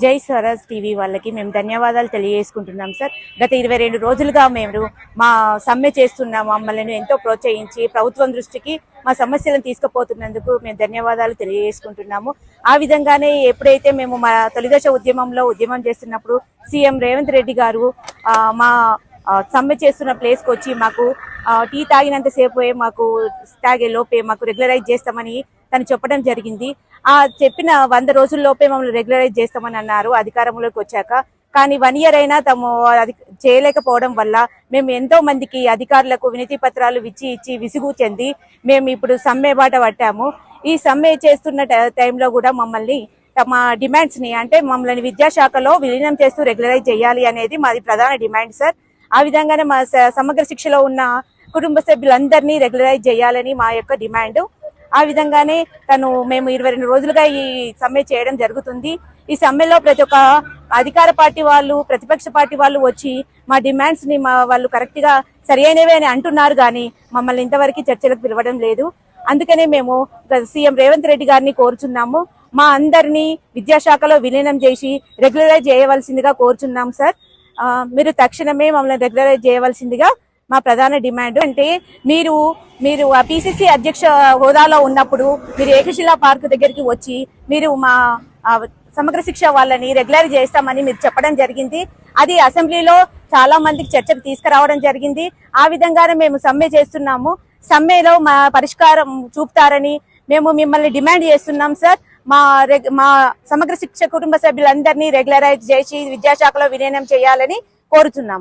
జై స్వరాజ్ టీవీ వాళ్ళకి మేము ధన్యవాదాలు తెలియజేసుకుంటున్నాం సార్. గత 22 రోజులుగా మేము మా సమ్మె చేస్తున్నాము. మమ్మల్ని ఎంతో ప్రోత్సహించి ప్రభుత్వం దృష్టికి మా సమస్యలను తీసుకుపోతున్నందుకు మేము ధన్యవాదాలు తెలియజేసుకుంటున్నాము. ఆ విధంగానే ఎప్పుడైతే మేము మా తొలిదశ ఉద్యమంలో ఉద్యమం చేస్తున్నప్పుడు సీఎం రేవంత్ రెడ్డి గారు మా సమ్మె చేస్తున్న ప్లేస్కి వచ్చి మాకు టీ తాగినంతసేపు మాకు తాగే లోపే మాకు రెగ్యులరైజ్ చేస్తామని తను చెప్పడం జరిగింది. ఆ చెప్పిన 100 రోజుల్లోపే మమ్మల్ని రెగ్యులరైజ్ చేస్తామని అన్నారు అధికారంలోకి వచ్చాక. కానీ 1 ఇయర్ అయినా తాము అది చేయలేకపోవడం వల్ల మేము ఎంతో మందికి అధికారులకు వినతి పత్రాలు ఇచ్చి విసుగు చెంది మేము ఇప్పుడు సమ్మె బాట పట్టాము. ఈ సమ్మె చేస్తున్న టైంలో కూడా మమ్మల్ని తమ డిమాండ్స్ ని అంటే మమ్మల్ని విద్యాశాఖలో విలీనం చేస్తూ రెగ్యులరైజ్ చేయాలి అనేది మాది ప్రధాన డిమాండ్ సార్. ఆ విధంగానే మా సమగ్ర శిక్షలో ఉన్న కుటుంబ సభ్యులందరినీ రెగ్యులరైజ్ చేయాలని మా యొక్క డిమాండ్. ఆ విధంగానే మేము 22 రోజులుగా ఈ సమ్మె చేయడం జరుగుతుంది. ఈ సమ్మెలో ప్రతి ఒక్క అధికార పార్టీ వాళ్ళు ప్రతిపక్ష పార్టీ వాళ్ళు వచ్చి మా డిమాండ్స్ ని వాళ్ళు కరెక్ట్ గా సరైనవే అని అంటున్నారు, కానీ మమ్మల్ని ఇంతవరకు చర్చలకు పిలవడం లేదు. అందుకనే మేము సీఎం రేవంత్ రెడ్డి గారిని కోరుచున్నాము, మా అందరినీ విద్యాశాఖలో విలీనం చేసి రెగ్యులరైజ్ చేయవలసిందిగా కోరుచున్నాం సార్. మీరు తక్షణమే మమ్మల్ని రెగ్యులరైజ్ చేయవలసిందిగా మా ప్రధాన డిమాండ్. అంటే మీరు పిసిసి అధ్యక్ష హోదాలో ఉన్నప్పుడు మీరు ఏకశిలా పార్క్ దగ్గరికి వచ్చి మీరు మా సమగ్ర శిక్ష వాళ్ళని రెగ్యులరైజ్ చేస్తామని మీరు చెప్పడం జరిగింది. అది అసెంబ్లీలో చాలా మందికి చర్చకు తీసుకురావడం జరిగింది. ఆ విధంగానే మేము సమ్మె చేస్తున్నాము. సమ్మెలో మా పరిష్కారం చూపుతారని మేము మిమ్మల్ని డిమాండ్ చేస్తున్నాం సార్. మా సమగ్ర శిక్ష కుటుంబ సభ్యులందరినీ రెగ్యులరైజ్ చేసి విద్యాశాఖలో విలీనం చేయాలని కోరుతున్నాము.